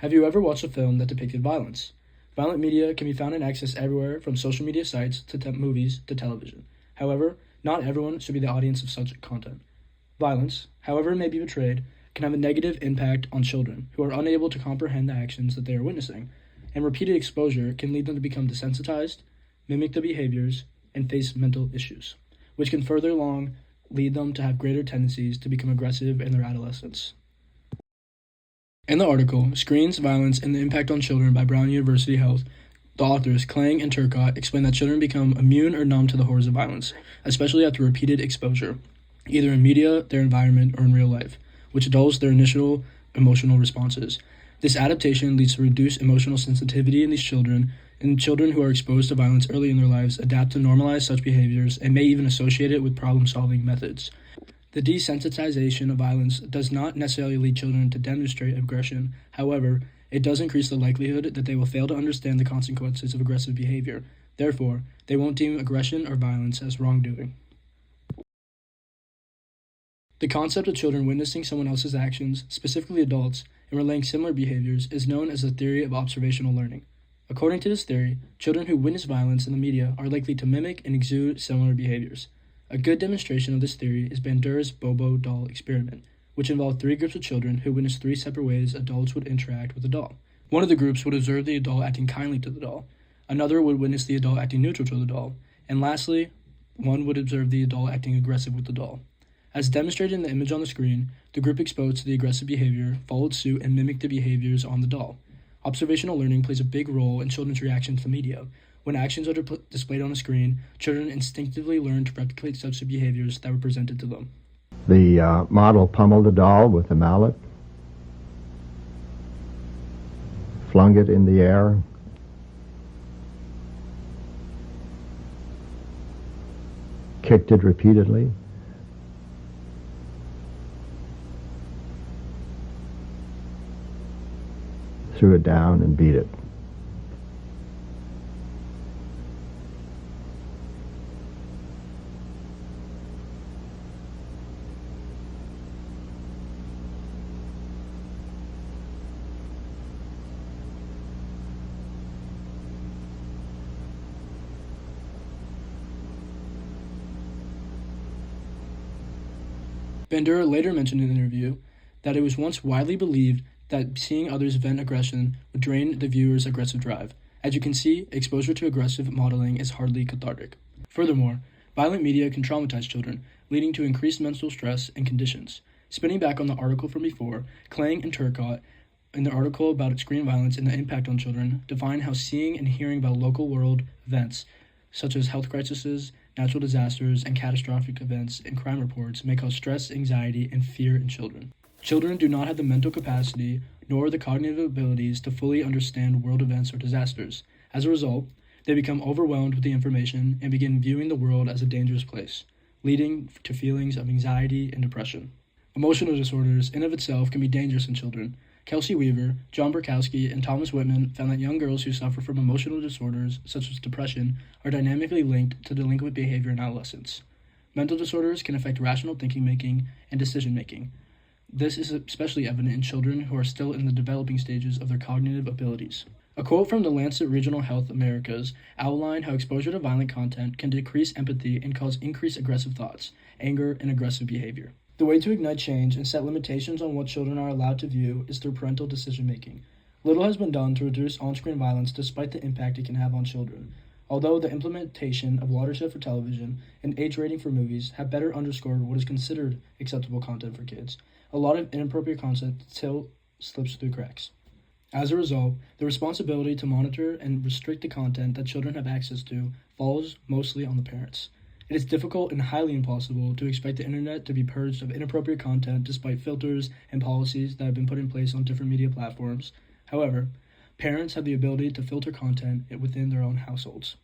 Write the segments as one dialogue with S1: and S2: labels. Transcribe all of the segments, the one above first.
S1: Have you ever watched a film that depicted violence? Violent media can be found and accessed everywhere from social media sites to movies to television. However, not everyone should be the audience of such content. Violence, however it may be portrayed, can have a negative impact on children who are unable to comprehend the actions that they are witnessing, and repeated exposure can lead them to become desensitized, mimic the behaviors, and face mental issues, which can further along lead them to have greater tendencies to become aggressive in their adolescence. In the article, Screens, Violence, and the Impact on Children by Brown University Health, the authors, Klang and Turcott, explain that children become immune or numb to the horrors of violence, especially after repeated exposure, either in media, their environment, or in real life, which dulls their initial emotional responses. This adaptation leads to reduced emotional sensitivity in these children, and children who are exposed to violence early in their lives adapt to normalize such behaviors and may even associate it with problem-solving methods. The desensitization of violence does not necessarily lead children to demonstrate aggression. However, it does increase the likelihood that they will fail to understand the consequences of aggressive behavior. Therefore, they won't deem aggression or violence as wrongdoing. The concept of children witnessing someone else's actions, specifically adults, and relaying similar behaviors is known as the theory of observational learning. According to this theory, children who witness violence in the media are likely to mimic and exude similar behaviors. A good demonstration of this theory is Bandura's Bobo doll experiment, which involved 3 groups of children who witnessed 3 separate ways adults would interact with a doll. One of the groups would observe the adult acting kindly to the doll, another would witness the adult acting neutral to the doll, and lastly, one would observe the adult acting aggressive with the doll. As demonstrated in the image on the screen, the group exposed to the aggressive behavior followed suit and mimicked the behaviors on the doll. Observational learning plays a big role in children's reaction to the media. When actions are displayed on a screen, children instinctively learn to replicate such behaviors that were presented to them.
S2: The model pummeled the doll with a mallet, flung it in the air, kicked it repeatedly, threw it down and beat it.
S1: Bandura later mentioned in an interview that it was once widely believed that seeing others vent aggression would drain the viewer's aggressive drive. As you can see, exposure to aggressive modeling is hardly cathartic. Furthermore, violent media can traumatize children, leading to increased mental stress and conditions. Spinning back on the article from before, Klang and Turcott, in their article about screen violence and the impact on children, define how seeing and hearing about local world events, such as health crises, natural disasters, and catastrophic events and crime reports may cause stress, anxiety, and fear in children. Children do not have the mental capacity nor the cognitive abilities to fully understand world events or disasters. As a result, they become overwhelmed with the information and begin viewing the world as a dangerous place, leading to feelings of anxiety and depression. Emotional disorders in of itself can be dangerous in children. Kelsey Weaver, John Burkowski, and Thomas Whitman found that young girls who suffer from emotional disorders, such as depression, are dynamically linked to delinquent behavior in adolescence. Mental disorders can affect rational thinking-making and decision-making. This is especially evident in children who are still in the developing stages of their cognitive abilities. A quote from the Lancet Regional Health Americas outlined how exposure to violent content can decrease empathy and cause increased aggressive thoughts, anger, and aggressive behavior. The way to ignite change and set limitations on what children are allowed to view is through parental decision-making. Little has been done to reduce on-screen violence despite the impact it can have on children. Although the implementation of watershed for television and age rating for movies have better underscored what is considered acceptable content for kids, a lot of inappropriate content still slips through cracks. As a result, the responsibility to monitor and restrict the content that children have access to falls mostly on the parents. It is difficult and highly impossible to expect the internet to be purged of inappropriate content despite filters and policies that have been put in place on different media platforms. However, parents have the ability to filter content within their own households.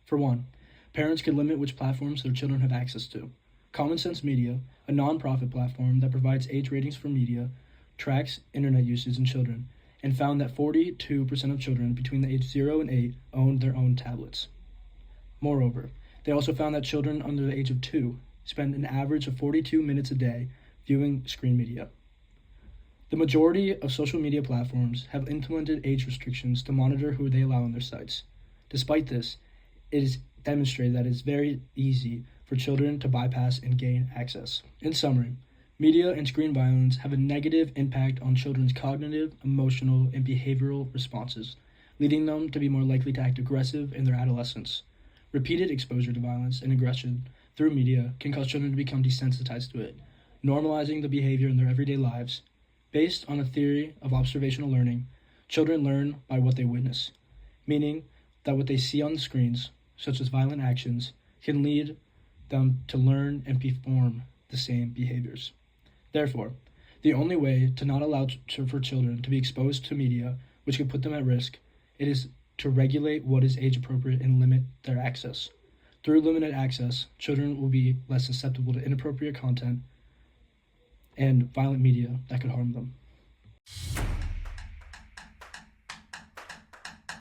S1: For one, parents can limit which platforms their children have access to. Common Sense Media, a non-profit platform that provides age ratings for media, tracks internet usage in children, and found that 42% of children between the age 0 and 8 owned their own tablets. Moreover, they also found that children under the age of 2 spend an average of 42 minutes a day viewing screen media. The majority of social media platforms have implemented age restrictions to monitor who they allow on their sites. Despite this, it is demonstrated that it is very easy for children to bypass and gain access. In summary, media and screen violence have a negative impact on children's cognitive, emotional, and behavioral responses, leading them to be more likely to act aggressive in their adolescence. Repeated exposure to violence and aggression through media can cause children to become desensitized to it, normalizing the behavior in their everyday lives. Based on a theory of observational learning, children learn by what they witness, meaning that what they see on the screens, such as violent actions, can lead them to learn and perform the same behaviors. Therefore, the only way to not allow for children to be exposed to media which could put them at risk, it is to regulate what is age appropriate and limit their access. Through limited access, children will be less susceptible to inappropriate content and violent media that could harm them.